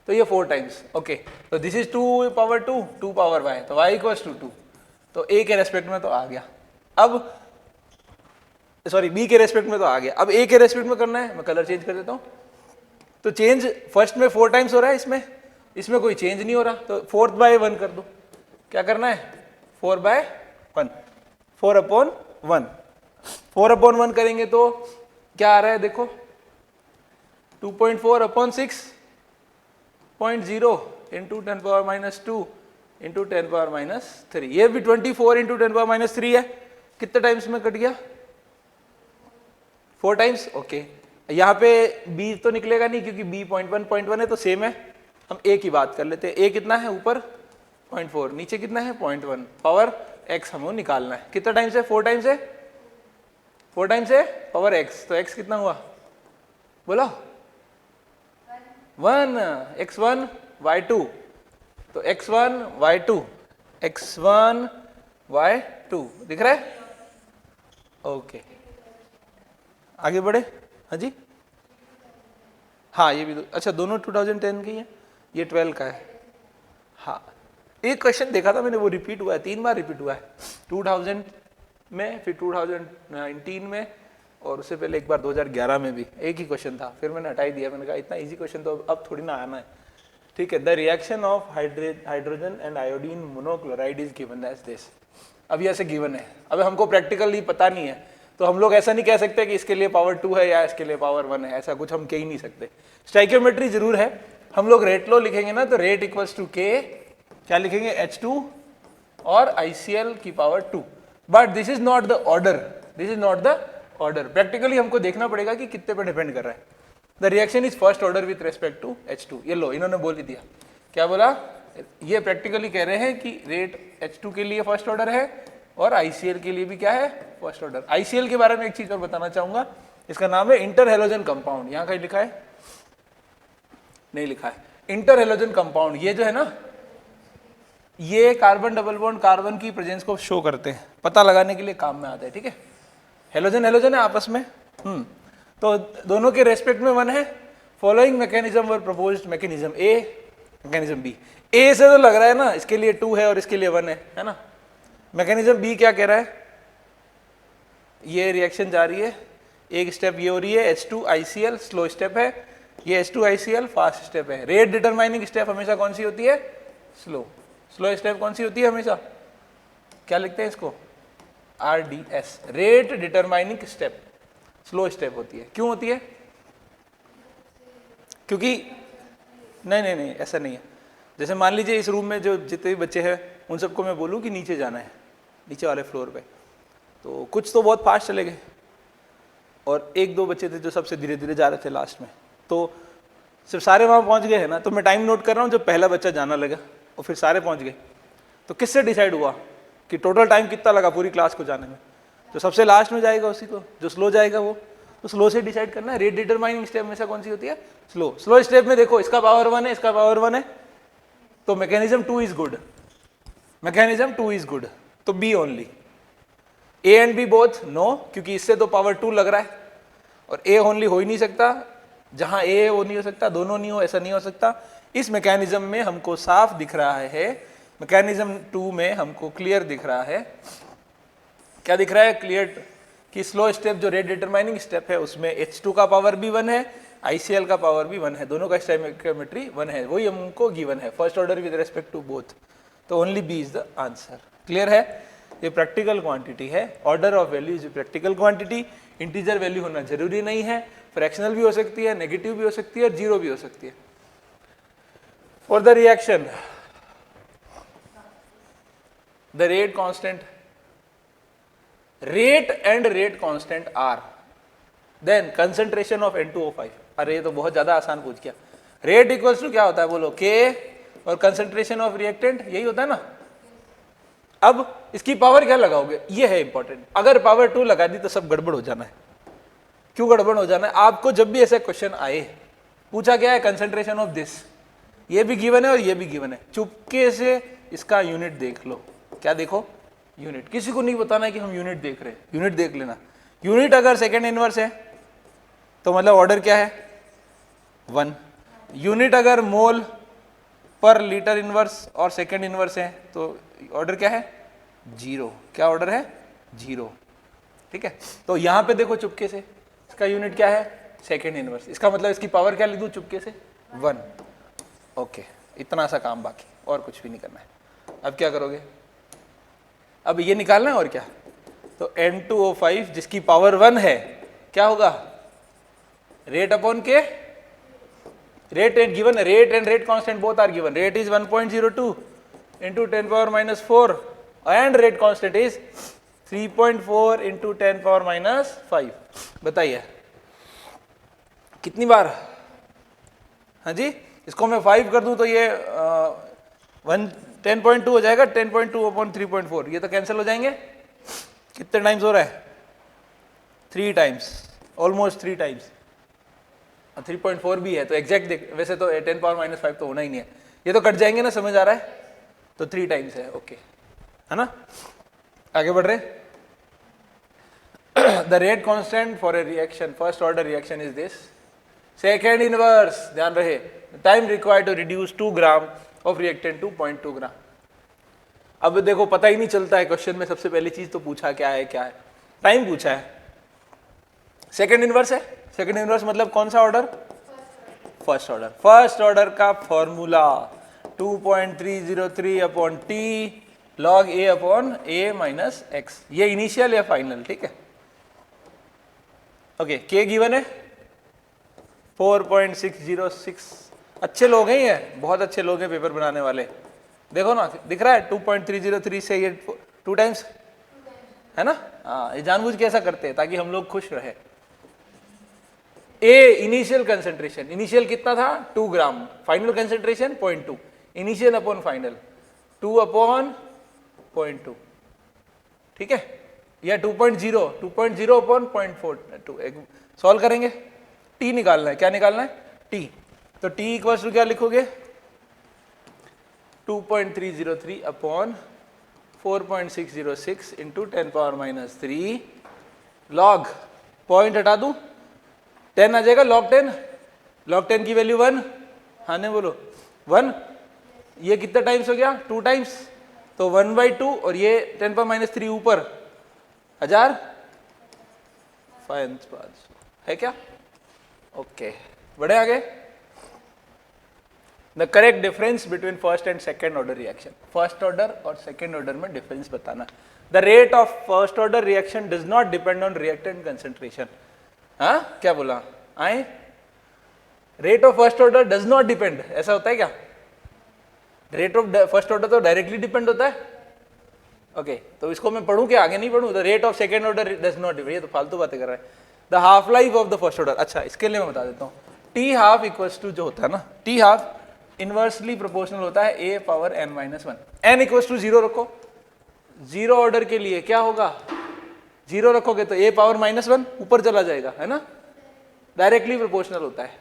तो ये 4 टाइम्स। ओके, तो this is 2 power 2, 2 power y, तो y इक्वल्स टू 2, तो a के रेस्पेक्ट में तो आ गया। अब सॉरी b के रेस्पेक्ट में तो आ गया, अब a के रेस्पेक्ट में करना है, मैं कलर चेंज कर देता हूँ। तो चेंज फर्स्ट में 4 टाइम्स हो रहा है, इसमें कोई चेंज नहीं हो रहा, तो 4/1 कर दो। क्या करना है, 4/1, 4/1, 4/1 करेंगे तो क्या आ रहा है देखो, 2.4/6.0 इंटू 10⁻² इंटू 10⁻3, ये भी 24 इंटू 10⁻3 है, कितने टाइम्स में कट गया, 4 टाइम्स। ओके, यहाँ पे b तो निकलेगा नहीं क्योंकि b 0.1 है, तो सेम है, हम a की बात कर लेते हैं। a कितना है, ऊपर 0.4, नीचे कितना है 0.1, पावर x हमें निकालना है, कितना टाइम्स है, 4 टाइम्स है, 4 टाइम्स है पावर x, तो x कितना हुआ बोलो, 1, x1 y2, तो x1 y2, x1 y2 दिख रहा है। ओके, आगे बढ़े, हाँ जी, हाँ ये भी अच्छा, दोनों 2010 की है, ये 12 का है। हाँ, एक क्वेश्चन देखा था मैंने, वो रिपीट हुआ है, 3 बार रिपीट हुआ है, 2000 में, फिर 2019 में, और उससे पहले एक बार 2011 में भी एक ही क्वेश्चन था, फिर मैंने हटा ही दिया, मैंने कहा इतना इजी क्वेश्चन तो अब थोड़ी ना आना है। ठीक है, the reaction of hydrogen and iodine monochloride is given as this. अभी ऐसे गिवन है, अब हमको प्रैक्टिकली पता नहीं है, तो हम लोग ऐसा नहीं कह सकते कि इसके लिए पावर 2 है या इसके लिए पावर 1 है, ऐसा कुछ हम कह ही नहीं सकते। स्टाइकियोमेट्री जरूर है, हम लोग रेट लो लिखेंगे ना, तो रेट इक्वल्स टू के, क्या लिखेंगे, H2 और ICl की power 2, but this is not the order, this is not the order. Practically हमको देखना पड़ेगा कि कितने पे डिपेंड कर रहा है। The reaction is first order with respect to H2, ये लो इन्होंने बोल ही दिया, क्या बोला, ये प्रैक्टिकली कह रहे हैं कि रेट H2 के लिए फर्स्ट ऑर्डर है और ICl के लिए भी क्या है, फर्स्ट ऑर्डर। ICl के बारे में एक चीज और बताना चाहूंगा, इसका नाम है इंटर हेलोजन कंपाउंड, यहाँ कहीं लिखा है, नहीं लिखा है, इंटर हेलोजन कंपाउंड। ये जो है ना, ये कार्बन डबल बॉन्ड कार्बन की प्रेजेंस को शो करते हैं, पता लगाने के लिए काम में आते हैं। ठीक है, हेलोजन हेलोजन है आपस में, तो दोनों के रेस्पेक्ट में 1 है। फॉलोइंग मैकेनिज्म वर प्रपोज्ड, मैकेनिज्म ए, मैकेनिज्म बी। ए से तो लग रहा है ना इसके लिए 2 है और इसके लिए 1 है ना। मैकेनिज्म बी क्या कह रहा है, ये रिएक्शन जा रही है, एक स्टेप ये हो रही है, H2 ICl स्लो स्टेप है, ये H2 ICl फास्ट स्टेप है। रेट डिटरमाइनिंग स्टेप हमेशा कौन सी होती है, स्लो। स्लो स्टेप कौन सी होती है हमेशा, क्या लिखते हैं इसको, RDS, rate determining step, slow step होती है। क्यों होती है, क्योंकि नहीं ऐसा नहीं है। जैसे मान लीजिए इस रूम में जो जितने भी बच्चे हैं उन सबको मैं बोलूं कि नीचे जाना है, नीचे वाले फ्लोर पे, तो कुछ तो बहुत फास्ट चले गए और 1-2 बच्चे थे जो सबसे धीरे धीरे जा रहे थे लास्ट में, तो सिर्फ सारे वहाँ पहुँच गए हैं ना। तो मैं टाइम नोट कर रहा हूँ, जब पहला बच्चा जाना लगा और फिर सारे पहुँच गए, तो किससे डिसाइड हुआ कि टोटल टाइम कितना लगा पूरी क्लास को जाने में, जो सबसे लास्ट में जाएगा उसी को, जो स्लो जाएगा वो, तो स्लो से डिसाइड करना है। रेट डिटरमाइनिंग स्टेप में से कौन सी होती है, स्लो। स्लो स्टेप में देखो इसका पावर 1 है, इसका पावर 1 है, तो mechanism 2 is good, mechanism 2 is good, तो B only. A and B both no, क्योंकि इससे तो पावर 2 लग रहा है और ए ओनली हो ही नहीं सकता, जहां ए वो नहीं हो सकता, दोनों नहीं हो, ऐसा नहीं हो सकता। इस मैकेनिज्म में हमको साफ दिख रहा है, मैकेनिज्म 2 में हमको क्लियर दिख रहा है, क्या दिख रहा है, क्लियर, कि स्लो स्टेप जो रेट डिटरमाइनिंग स्टेप है उसमें H2 का पावर भी 1 है, ICl का पावर भी 1 है, दोनों का स्टोइकियोमेट्री 1 है, वही हमको गिवन है, first order with respect to both, तो only B is the answer. Clear है, ये प्रैक्टिकल क्वांटिटी है, order of value is practical quantity, integer value होना जरूरी नहीं है, फ्रैक्शनल भी हो सकती है, नेगेटिव भी हो सकती है और जीरो भी हो सकती है। For the reaction the rate constant, rate and rate constant are, then concentration of N2O5। अरे ये तो बहुत ज्यादा आसान पूछ गया। रेट इक्वल्स टू क्या होता है बोलो, K, और कंसंट्रेशन ऑफ रिएक्टेंट यही होता है ना। अब इसकी पावर क्या लगाओगे, ये है इंपॉर्टेंट। अगर पावर 2 लगा दी तो सब गड़बड़ हो जाना है। क्यों गड़बड़ हो जाना है, आपको जब भी ऐसा क्वेश्चन आए, पूछा गया है कंसंट्रेशन ऑफ दिस, ये भी गिवन है और ये भी गिवन है, चुपके से इसका यूनिट देख लो। क्या देखो, यूनिट। किसी को नहीं बताना है कि हम यूनिट देख रहे हैं, यूनिट देख लेना। यूनिट अगर सेकेंड इनवर्स है तो मतलब ऑर्डर क्या है, 1। यूनिट अगर मोल पर लीटर इनवर्स और सेकेंड इनवर्स है तो ऑर्डर क्या है, 0। क्या ऑर्डर है, 0। ठीक है, तो यहां पे देखो चुपके से इसका यूनिट क्या है, सेकेंड इनवर्स। इसका मतलब इसकी पावर क्या लिख दूं चुपके से, 1। ओके, इतना सा काम बाकी, और कुछ भी नहीं करना है। अब क्या करोगे, अब ये निकालना है और क्या, तो N2O5 जिसकी पावर 1 है, क्या होगा, rate upon K, rate and given, rate and rate constant both are given. Rate is 1.02 into 10 power minus 4 and rate constant is 3.4 into 10 power minus 5। बताइए कितनी बार, हाँ जी, इसको मैं 5 कर दूं तो ये 10.2 हो जाएगा, 10.2 अपॉन 3.4, ये तो कैंसिल हो जाएंगे। कितने टाइम्स हो रहा है, 3 टाइम्स, ऑलमोस्ट 3 टाइम्स। 3.4 भी है तो एग्जैक्ट देख, वैसे तो 10 पावर माइनस 5 तो होना ही नहीं है, ये तो कट जाएंगे ना, समझ आ रहा है, तो 3 टाइम्स है। ओके, है ना, आगे बढ़ रहे। The rate constant for a reaction, first order reaction is this, second inverse, ध्यान रहे, time required to reduce 2 gram of reactant to 0.2 gram. अब देखो पता ही नहीं चलता है, क्वेश्चन में सबसे पहली चीज तो पूछा क्या है, क्या है, टाइम पूछा है। सेकेंड इनवर्स है, सेकेंड इनवर्स मतलब कौन सा order, first order. First order का फॉर्मूला 2.303 अपॉन टी लॉग ए अपॉन ए माइनस एक्स, ये इनिशियल या फाइनल, ठीक है। ओके, के गिवन है 4.606। अच्छे लोग हैं ये, बहुत अच्छे लोग हैं पेपर बनाने वाले। देखो ना, दिख रहा है 2.303 से ये 2 टाइम्स है ना। हाँ, ये जानबूझ के ऐसा करते हैं ताकि हम लोग खुश रहे। ए इनिशियल कंसेंट्रेशन, इनिशियल कितना था 2 gram, final concentration 0.2, initial upon final 2 upon 0.2, ठीक है, या 2.0 अपॉन 0.42। सॉल्व करेंगे, टी निकालना है, क्या निकालना है, टी। तो टी इक्वल्स टू क्या लिखोगे, 2.303 upon 4.606 into 10 power minus 3 log, point हटा दूं, 10 आ जाएगा, लॉग 10, लॉग 10 की वैल्यू 1, हाँ नहीं बोलो 1, ये कितना टाइम्स हो गया, 2 टाइम्स, तो 1/2, और ये 10 पावर माइनस 3 ऊपर 1000, 5 है क्या। ओके, बढ़े आगे। The correct difference between first and second order reaction, first order और सेकेंड ऑर्डर में डिफरेंस बताना। The rate of first order reaction does not depend on reactant concentration. हाँ, क्या बोला, आए, rate of first order does not depend, ऐसा होता है क्या, रेट ऑफ फर्स्ट ऑर्डर तो डायरेक्टली डिपेंड होता है। ओके, तो इसको मैं पढ़ूं क्या, आगे नहीं पढ़ूं, the rate of second order does not depend, ये तो फालतू बातें कर रहा है। The half life of the first order, अच्छा इसके लिए मैं बता देता हूँ, टी हाफ इक्वल्स टू जो होता है ना, टी हाफ इनवर्सली प्रोपोर्शनल होता है a power n-1, n equals to 0 रखो, 0 ऑर्डर के लिए क्या होगा, 0 रखोगे तो a पावर -1 ऊपर चला जाएगा, है ना, डायरेक्टली प्रोपोर्शनल होता है।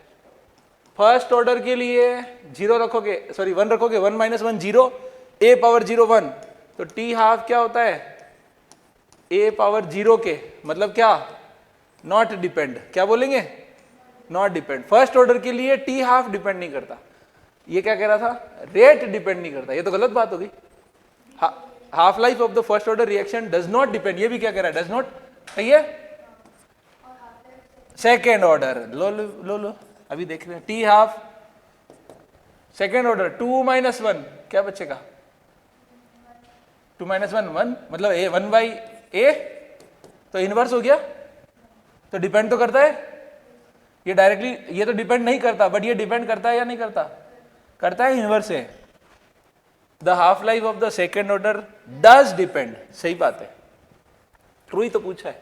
फर्स्ट ऑर्डर के लिए 0 रखोगे, सॉरी 1 रखोगे, 1 - 1 0, a पावर 0 1, तो t हाफ क्या होता है, a पावर 0 के, मतलब क्या, नॉट डिपेंड, क्या बोलेंगे, नॉट डिपेंड। फर्स्ट ऑर्डर के लिए t हाफ डिपेंड नहीं करता, ये क्या कह रहा था, रेट डिपेंड नहीं करता, ये तो गलत बात होगी। Half life of the first order reaction does not depend, ये भी क्या कह रहा है, डज नॉट, सही है। सेकेंड ऑर्डर लो लो लो लो, अभी देख रहे हैं, टी हाफ सेकेंड ऑर्डर 2 - 1 क्या बचेगा, 2 - 1 1, मतलब a 1/a, तो इनवर्स हो गया, तो डिपेंड तो करता है, ये डायरेक्टली, ये तो डिपेंड नहीं करता, बट ये डिपेंड करता है या नहीं करता, करता है, इनवर्स है। The half life of the second order does depend, सही बात है, ट्रू ही तो पूछा है,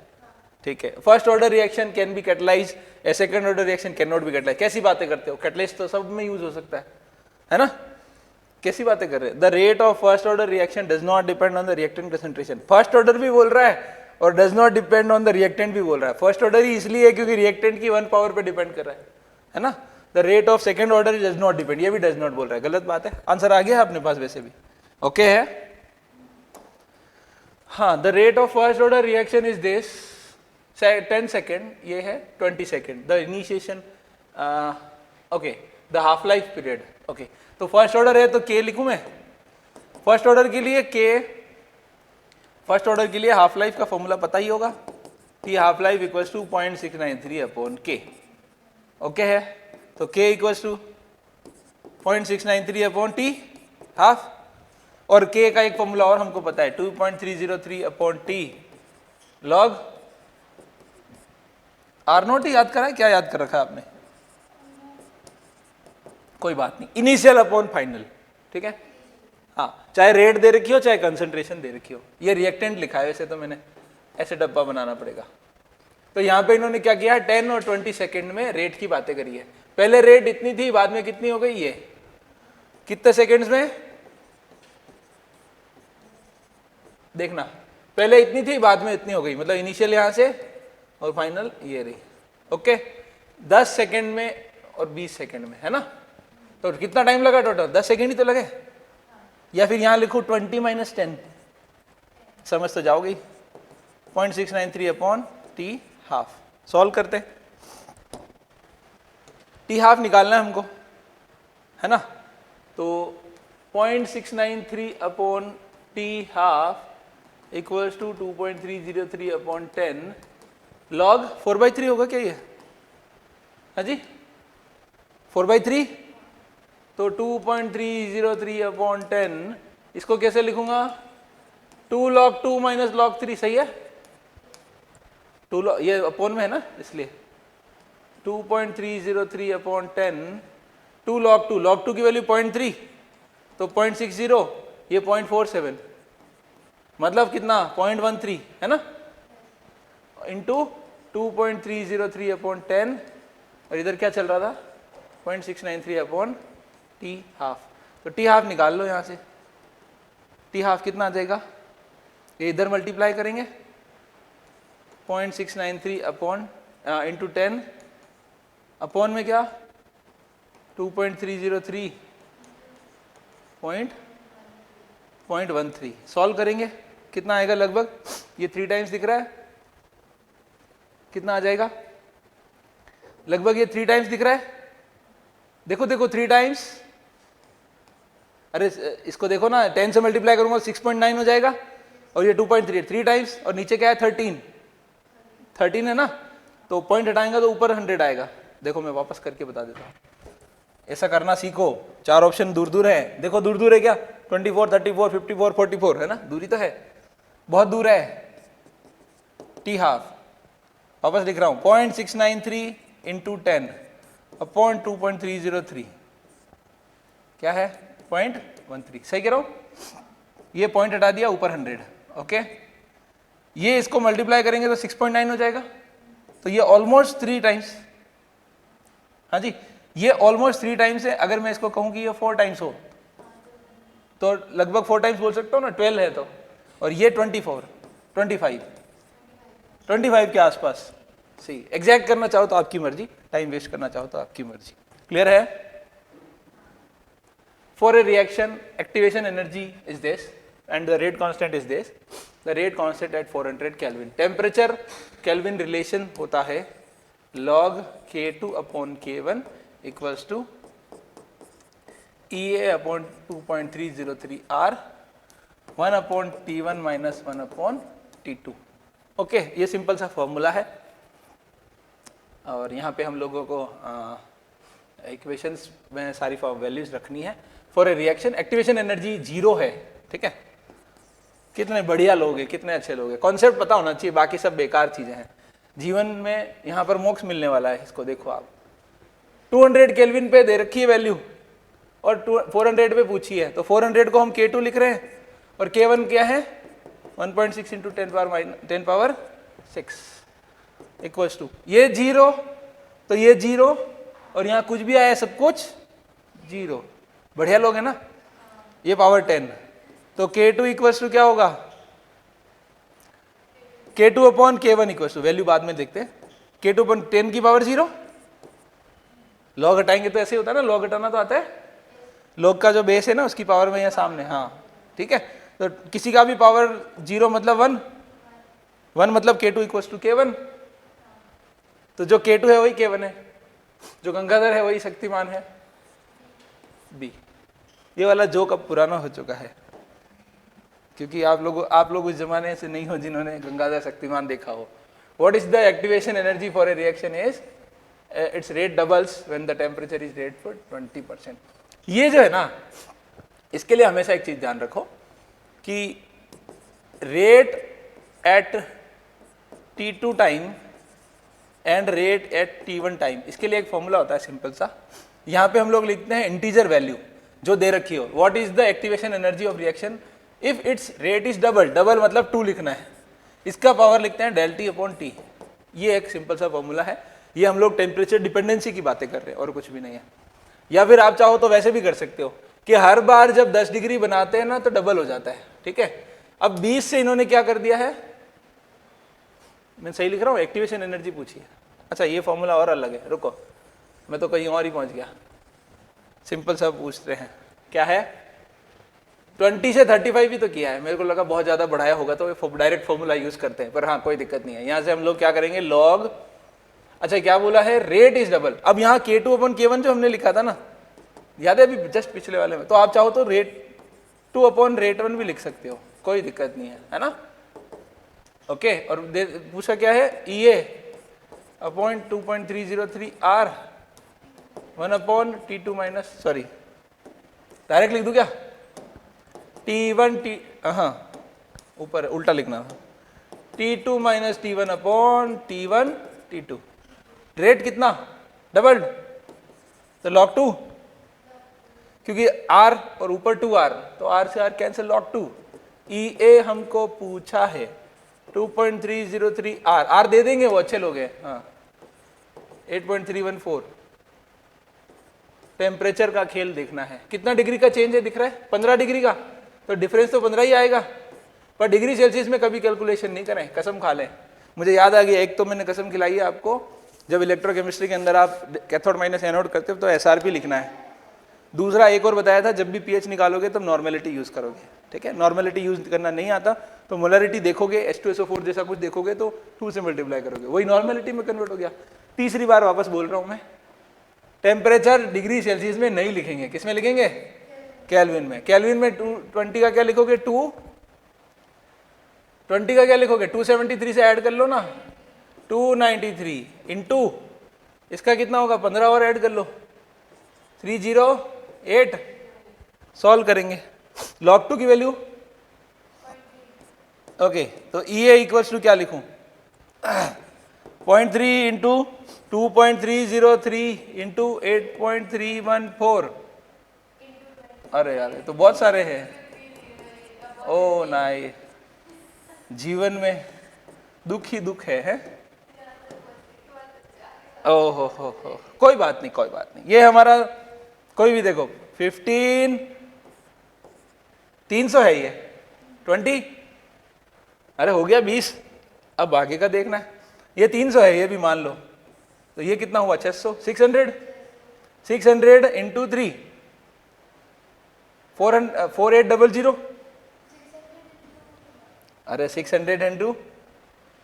ठीक है। First order reaction can be catalyse, A second order reaction can not be catalyse. कैसी बातें करते हो, कैटलाइज तो सब में यूज हो सकता है ना, कैसी बातें कर रहे हैं। The rate of first order reaction does not depend on the reactant concentration. First order भी बोल रहा है और does not depend on the reactant भी बोल रहा है। फर्स्ट ऑर्डर ही इसलिए है क्योंकि रिएक्टेंट की 1 पावर पे डिपेंड कर रहा है ना। The rate of second order does not depend, ये भी डज नॉट बोल रहा है, गलत बात है। आंसर आ गया अपने पास वैसे भी, ओके है। हाँ, the rate of first order reaction is this 10 second, ये है 20 second. The initiation, okay, the half life period, okay. तो फर्स्ट ऑर्डर है तो के लिखूं मैं। फर्स्ट ऑर्डर के लिए के, फर्स्ट ऑर्डर के लिए हाफ लाइफ का फॉर्मूला पता ही होगा, T half life equals to 0.693 upon K, okay है। तो K equals to 0.693 upon T half, और के का एक फॉर्मूला और हमको पता है 2.303 upon T log are not. याद करा है, क्या याद कर रखा है आपने, कोई बात नहीं, इनिशियल अपॉन फाइनल, ठीक है। हाँ, चाहे रेट दे रखी हो चाहे कंसंट्रेशन दे रखी हो, ये रिएक्टेंट लिखा है वैसे तो मैंने, ऐसे डब्बा बनाना पड़ेगा। तो यहाँ पे इन्होंने क्या किया, 10 और 20 सेकेंड में रेट की बातें करी है। पहले रेट इतनी थी, बाद में कितनी हो गई, ये कितने सेकेंड्स में देखना, पहले इतनी थी बाद में इतनी हो गई, मतलब इनिशियल यहां से और फाइनल ये रही, ओके। 10 सेकेंड में और 20 सेकेंड में, है ना। तो कितना टाइम लगा टोटल, 10 सेकेंड ही तो लगे। या फिर यहां लिखूं 20 - 10, समझ तो जाओगे। 0.693 अपॉन टी हाफ, सॉल्व करते। टी हाफ निकालना है हमको, है ना। तो 0.693 upon T half equals to 2.303 upon 10 log 4/3 होगा क्या ये, हाँ जी 4/3। तो 2.303 अपॉन 10, इसको कैसे लिखूंगा, 2 log 2 माइनस log 3, सही है। 2 log, ये अपॉन में है ना इसलिए 2.303 अपॉन 10, 2 log 2, log 2 की वैल्यू 0.3, तो 0.60, ये 0.47, मतलब कितना 0.13, है ना, इंटू 2.303 अपॉन 10, और इधर क्या चल रहा था 0.693 अपॉन टी हाफ। तो टी हाफ निकाल लो यहाँ से, टी हाफ कितना आ जाएगा, ये इधर मल्टीप्लाई करेंगे 0.693 अपॉन इंटू 10 अपॉन में क्या 2.303 0.13, सॉल्व करेंगे कितना आएगा लगभग, ये 3 टाइम्स दिख रहा है, कितना आ जाएगा लगभग, ये 3 टाइम्स दिख रहा है, देखो देखो 3 टाइम्स, अरे इसको देखो ना 10 से मल्टीप्लाई करूंगा 6.9 हो जाएगा, और ये 2.3, 3 टाइम्स, और नीचे क्या है 13 है ना, तो पॉइंट हटाएंगे तो ऊपर 100 आएगा। देखो मैं वापस करके बता देता हूँ, ऐसा करना सीखो। 4 ऑप्शन दूर दूर है, देखो दूर दूर है क्या, 24, 34, 54, 44, है ना, दूरी तो है, बहुत दूर है। टी हाफ वापस लिख रहा हूँ 0.693 इंटू 10 अपॉन 2.303, क्या है 0.13, सही कह रहा हूँ। ये पॉइंट हटा दिया, ऊपर 100, ओके। ये इसको मल्टीप्लाई करेंगे तो 6.9 हो जाएगा, तो ये ऑलमोस्ट 3 टाइम्स, हाँ जी ये ऑलमोस्ट 3 टाइम्स है। अगर मैं इसको कहूँ कि ये 4 टाइम्स हो तो लगभग 4 टाइम्स बोल सकता हूँ ना, 12 है तो, और ये 24, 25 के आसपास, सही। एग्जैक्ट करना चाहो तो आपकी मर्जी, टाइम वेस्ट करना चाहो तो आपकी मर्जी, क्लियर है। For a reaction activation energy is this and the rate constant is this, the rate constant at 400 kelvin. Temperature kelvin relation होता है log K2 अपॉन K1 equals to EA upon 2.303 R 1 upon T1 minus 1 upon T2, okay. ये simple सा formula है, और यहाँ पे हम लोगों को इक्वेशंस में सारी वैल्यूज रखनी है। For a reaction activation energy 0 है, ठीक है। कितने बढ़िया लोग हैं, कितने अच्छे लोग हैं, कॉन्सेप्ट पता होना चाहिए, बाकी सब बेकार चीजें हैं। जीवन में यहाँ पर मोक्ष मिलने वाला है, इसको देखो आप। 200 केल्विन पे दे रखी है वैल्यू, और 400 पे पूछी है, तो 400 को हम K2 लिख रहे हैं और K1 क्या है 1.6 इंटू 10 पावर 6 इक्वल्स टू ये 0, तो ये 0 और यहाँ कुछ भी आया सब कुछ 0। बढ़िया लोग है ना, ये पावर 10, तो K2 इक्वल्स टू क्या होगा K2 अपॉन K1 इक्वल्स टू, वैल्यू बाद में देखते हैं, K2 अपॉन 10 की पावर 0, लॉग हटाएंगे तो ऐसे ही होता है ना, लॉग हटाना तो आता है, लॉग का जो बेस है ना उसकी पावर में यहाँ सामने, हाँ ठीक है। तो किसी का भी पावर 0 मतलब 1 मतलब K2 इक्वल्स टू K1, तो जो K2 है वही K1 है, जो गंगाधर है वही शक्तिमान है B। ये वाला जोक अब पुराना हो चुका है, क्योंकि आप लोग उस जमाने से नहीं हो जिन्होंने गंगाधर शक्तिमान देखा हो। What is the activation energy for a reaction is it's rate doubles when the temperature is rate for 20%। ये जो है ना, इसके लिए हमेशा एक चीज ध्यान रखो कि rate at T2 time and rate at T1 time, इसके लिए एक फॉर्मूला होता है सिंपल सा। यहाँ पे हम लोग लिखते हैं इंटीजर वैल्यू जो दे रखी हो, what is the activation energy of reaction if it's rate is double, double मतलब 2 लिखना है, इसका पावर लिखते हैं del T अपॉन T। ये एक सिंपल सा फॉर्मूला है, ये हम लोग टेम्परेचर डिपेंडेंसी की बातें कर रहे हैं और कुछ भी नहीं है। या फिर आप चाहो तो वैसे भी कर सकते हो कि हर बार जब 10 डिग्री बनाते हैं ना तो डबल हो जाता है, ठीक है। अब 20 से इन्होंने क्या कर दिया है, मैं सही लिख रहा हूँ, एक्टिवेशन एनर्जी पूछी है। अच्छा ये फॉर्मूला और अलग है, रुको मैं तो कहीं और ही पहुंच गया, सिंपल सा पूछ रहे हैं क्या है, 20 से 35 भी तो किया है, मेरे को लगा बहुत ज्यादा बढ़ाया होगा तो डायरेक्ट फॉर्मूला यूज करते हैं, पर हाँ कोई दिक्कत नहीं है। यहाँ से हम लोग क्या करेंगे लॉग, अच्छा क्या बोला है रेट इज डबल। अब यहाँ K2 अपॉन K1 जो हमने लिखा था ना, याद है अभी जस्ट पिछले वाले में, तो आप चाहो तो रेट 2 अपॉन रेट 1 भी लिख सकते हो, कोई दिक्कत नहीं है ना। ओके, और पूछा क्या है EA upon 2.303 R 1 upon T2 minus, sorry direct लिख दूं क्या, T1 T, हाँ ऊपर उल्टा लिखना था, T2 minus T1 upon T1 T2। Rate कितना डबल, तो log 2, क्योंकि R और ऊपर 2R, तो R से R कैंसिल log 2। EA हमको पूछा है 2.303 R, R दे देंगे वो अच्छे लोग हैं, हाँ 8.314। टेम्परेचर का खेल देखना है, कितना डिग्री का चेंज है दिख रहा है 15 डिग्री का, तो डिफरेंस तो 15 ही आएगा, पर डिग्री सेल्सियस में कभी कैलकुलेशन नहीं करें, कसम खा लें। मुझे याद आ गया, एक तो मैंने कसम खिलाई है आपको, जब इलेक्ट्रोकेमिस्ट्री के अंदर आप कैथोड माइनस एनोड करते हो तो SRP लिखना है। दूसरा एक और बताया था, जब भी pH निकालोगे तब नॉर्मेलिटी यूज करोगे, ठीक है। नॉर्मेलिटी यूज करना नहीं आता तो मोलरिटी देखोगे H2SO4 जैसा कुछ देखोगे तो 2 से मल्टीप्लाई करोगे, वही नॉर्मेलिटी में कन्वर्ट हो गया। तीसरी बार वापस बोल रहा हूं मैं, टेम्परेचर डिग्री सेल्सियस में नहीं लिखेंगे, किस में लिखेंगे, केल्विन में। केल्विन में 20 का क्या लिखोगे, 20 का क्या लिखोगे, 273 से ऐड कर लो ना, 293 इंटू इसका कितना होगा 15 और ऐड कर लो 308, सॉल्व करेंगे log 2 की वैल्यू। ओके, तो EA इक्वल्स टू क्या लिखूं 0.3 इंटू 2.303 इंटू 8.314, अरे यार तो बहुत सारे हैं। ओ नाइ, जीवन में दुख ही दुख है? ओहो हो, कोई बात नहीं कोई बात नहीं, ये हमारा कोई भी देखो 15 300 है, ये 20, अरे हो गया 20, अब आगे का देखना है। ये 300 है, ये भी मान लो, तो ये कितना हुआ 600, 600 इंटू 3 4800, अरे 600 इंटू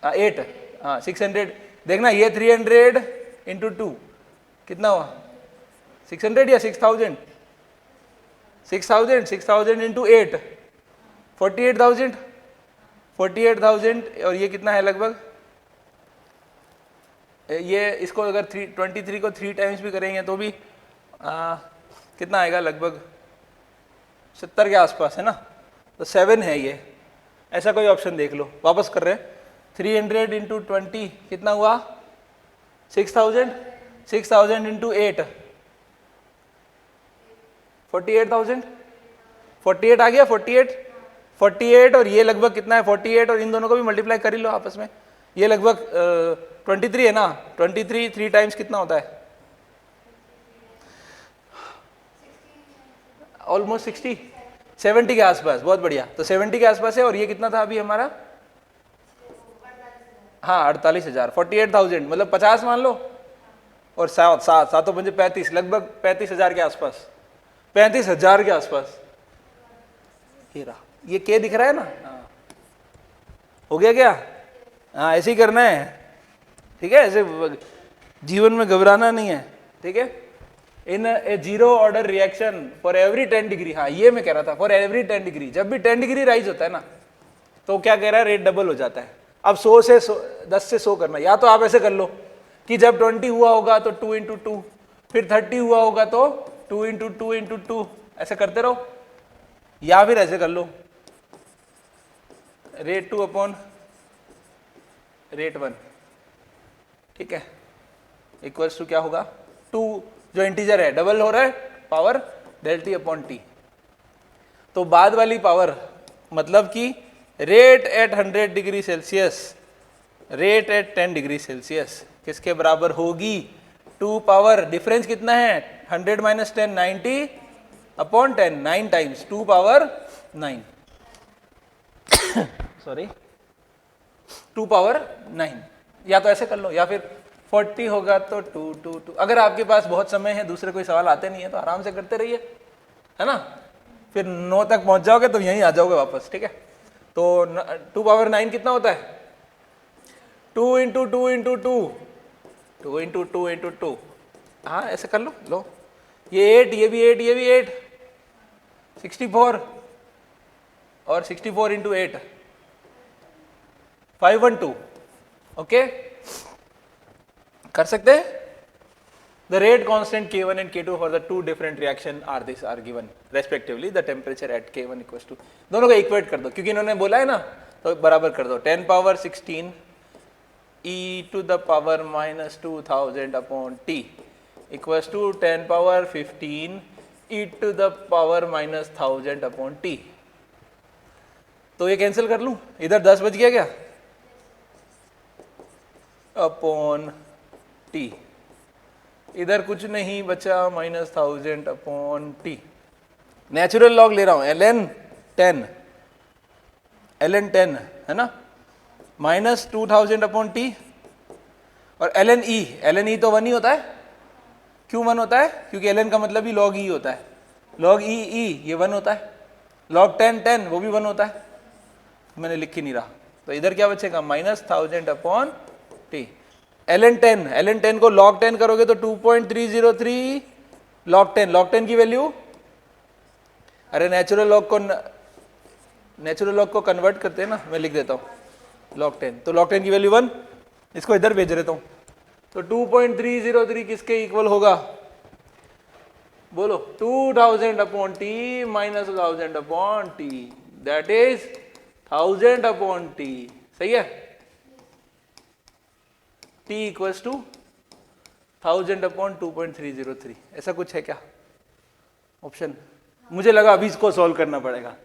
8, हाँ 600, देखना ये 300 इंटू 2 कितना हुआ 600 या 6000, 6000 इंटू 8 48,000 और ये कितना है लगभग, ये इसको अगर 23 को 3 टाइम्स भी करेंगे तो भी कितना आएगा, लगभग 70 के आसपास है ना, तो 7 है ये। ऐसा कोई ऑप्शन देख लो, वापस कर रहे हैं 300 इंटू 20 कितना हुआ 6000 इंटू 8 48,000, 48 आ गया, 48 और ये लगभग कितना है 48, और इन दोनों को भी मल्टीप्लाई कर ही लो आपस में, ये लगभग 23 है ना, 23 3 टाइम्स कितना होता है, ऑलमोस्ट 60, 70 के आसपास, बहुत बढ़िया। तो 70 के आसपास है, और ये कितना था अभी हमारा, हाँ 48,000, 48,000 मतलब 50 मान लो, और 7 पंजे 35, लगभग 35,000 के आसपास, 35,000 के आसपास। ये रहा, ये के दिख रहा है ना, हाँ हो गया क्या, हाँ ऐसे ही करना है, ठीक है, ऐसे जीवन में घबराना नहीं है, ठीक है। In a zero order reaction for every 10 degree, हाँ ये मैं कह रहा था, फॉर एवरी 10 डिग्री, जब भी 10 डिग्री राइज होता है ना, तो क्या कह रहा है, रेट डबल हो जाता है। अब 10 से 100 करना, या तो आप ऐसे कर लो कि जब 20 हुआ होगा तो 2 × 2, फिर 30 हुआ होगा तो 2 × 2 × 2, ऐसे करते रहो, या फिर ऐसे कर लो, रेट 2 अपॉन रेट 1, ठीक है, इक्वल्स टू क्या होगा, 2 जो इंटीजर है डबल हो रहा है, power del t upon T. तो बाद वाली पावर मतलब कि rate at 100 degree Celsius, rate at 10 degree Celsius किसके बराबर होगी, 2 पावर, डिफरेंस कितना है 100 minus 10, 90 upon 10, 9 times 2 power 9 sorry 2 power 9, या तो ऐसे कर लो, या फिर 40 होगा तो 2 2 2। अगर आपके पास बहुत समय है, दूसरे कोई सवाल आते नहीं है, तो आराम से करते रहिए, है ना, फिर 9 तक पहुंच जाओगे तो यहीं आ जाओगे वापस, ठीक है। तो 2 पावर 9 कितना होता है, 2 × 2 × 2, 2 × 2 × 2, हाँ ऐसे कर लो, ये 8, ये भी 8, ये भी 8, 64, और 64 × 8, 512, ओके, कर सकते हैं। The rate constant K1 and K2 for the two different reaction are given respectively. The temperature at K1 equals to, दोनों को इक्वेट कर दो, क्योंकि इन्होंने बोला है ना, तो बराबर कर दो, 10 power 16 e to the power minus 2000 upon t equals to 10 power 15 e to the power minus 1000 upon t। तो ये कैंसिल कर लूं, इधर 10 बच गया क्या, अपॉन टी, इधर कुछ नहीं बचा, minus 1000 upon T. Natural log ले रहा हूं, ln 10 है ना, माइनस 2000 अपॉन टी, और ln e तो 1 ही होता है, क्यों 1 होता है, क्योंकि ln का मतलब ही log e होता है, log e ये 1 होता है, log 10 वो भी 1 होता है, मैंने लिख ही नहीं रहा, तो इधर क्या बचेगा, माइनस 1000 अपॉन टी। ln 10 को log 10 करोगे तो 2.303 log 10 की वैल्यू, अरे नेचुरल लॉग को कन्वर्ट करते हैं ना, मैं लिख देता हूँ log 10, तो log 10 की वैल्यू 1, इसको इधर भेज देता हूँ, तो 2.303 किसके इक्वल होगा, बोलो, 2000 upon T minus 1000 upon T, that is 1000 upon T, सही है, t इक्वल्स टू 1000 अपॉन 2.303, ऐसा कुछ है क्या ऑप्शन, मुझे लगा अभी इसको सॉल्व करना पड़ेगा,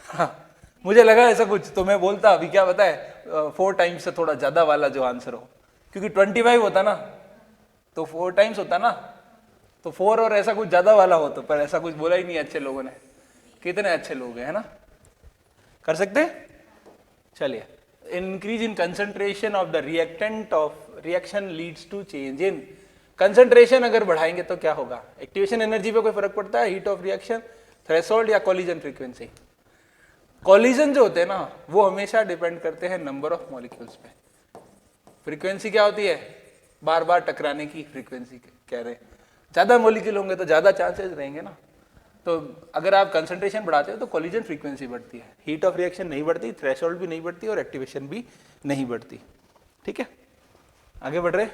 हाँ मुझे लगा ऐसा कुछ, तो मैं बोलता अभी क्या पता है 4 टाइम्स से थोड़ा ज्यादा वाला जो आंसर हो, क्योंकि 25 होता ना तो 4 टाइम्स होता ना, तो 4 और ऐसा कुछ ज्यादा वाला हो, तो पर ऐसा कुछ बोला ही नहीं अच्छे लोगों ने, कितने अच्छे लोग हैं, है ना, कर सकते हैं। चलिए, increase in concentration of the reactant of reaction leads to change in, concentration अगर बढ़ाएंगे तो क्या होगा, एक्टिवेशन एनर्जी पे कोई फर्क पड़ता है, हीट ऑफ रिएक्शन, थ्रेशोल्ड या कॉलिजन फ्रीक्वेंसी। कॉलिजन जो होते हैं ना वो हमेशा डिपेंड करते हैं नंबर ऑफ मॉलिक्यूल्स पे, फ्रीक्वेंसी क्या होती है, बार बार टकराने की फ्रीक्वेंसी कह रहे हैं, ज्यादा मॉलिक्यूल होंगे तो ज्यादा चांसेस रहेंगे ना, तो अगर आप कंसंट्रेशन बढ़ाते हो तो कॉलिजन फ्रीक्वेंसी बढ़ती है, हीट ऑफ रिएक्शन नहीं बढ़ती, थ्रेशोल्ड भी नहीं बढ़ती और एक्टिवेशन भी नहीं बढ़ती, ठीक है। आगे बढ़ रहे,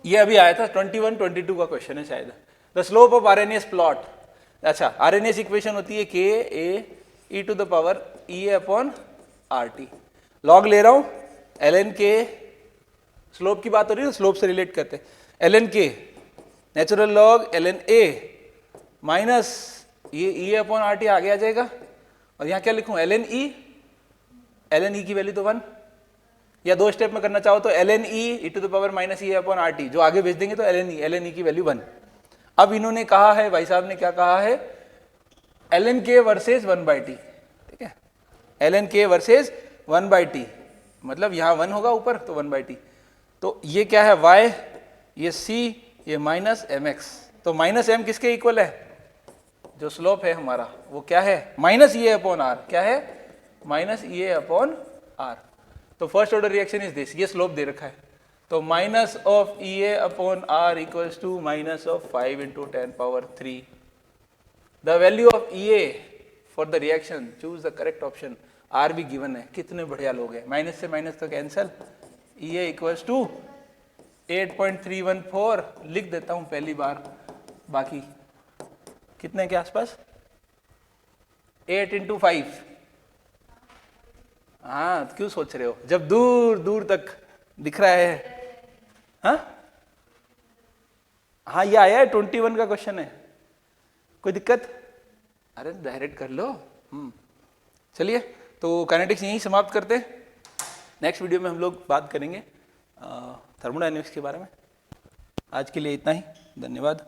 ये अभी आया था 21-22 का क्वेश्चन है शायद, the slope of Arrhenius plot, अच्छा आरएनएस इक्वेशन होती है के A e to the power E upon R T, log ले रहा हूं, ln के, स्लोप की बात हो रही है, स्लोप से रिलेट करते हैं, ln के नेचुरल लॉग ln ए माइनस ये ई अपॉन आर टी आगे आ जाएगा, और यहाँ क्या लिखूँ, एल एन ई की वैल्यू तो 1, या 2 स्टेप में करना चाहो तो L N E to the power minus E upon R T, जो आगे भेज देंगे तो एल एन ई की वैल्यू 1। अब इन्होंने कहा है, भाई साहब ने क्या कहा है, एल एन के वर्सेज 1/t, ठीक है, एल एन के वर्सेज 1/t, मतलब यहाँ 1 होगा ऊपर तो 1/t, तो ये क्या है y, ये c, ये माइनस एम एक्स, तो माइनस एम किसके इक्वल है, जो स्लोप है हमारा वो क्या है, माइनस ई अपॉन आर, क्या है, माइनस ई अपॉन आर। तो first order reaction is this, ये स्लोप दे रखा है, तो minus of E upon R equals to minus of 5 × 10⁻3। The value of E for the reaction, choose the correct option, R भी given है, कितने बढ़िया लोग हैं, माइनस से माइनस तो कैंसल, ई इक्वल्स टू 8.314 लिख देता हूं पहली बार, बाकी कितने के आसपास, 8 × 5। हाँ क्यों सोच रहे हो, जब दूर दूर तक दिख रहा है। हाँ ये आया है, 21 का क्वेश्चन है, कोई दिक्कत, अरे डायरेक्ट कर लो। चलिए तो काइनेटिक्स यहीं समाप्त करते हैं, नेक्स्ट वीडियो में हम लोग बात करेंगे थर्मोडायनेमिक्स के बारे में। आज के लिए इतना ही, धन्यवाद।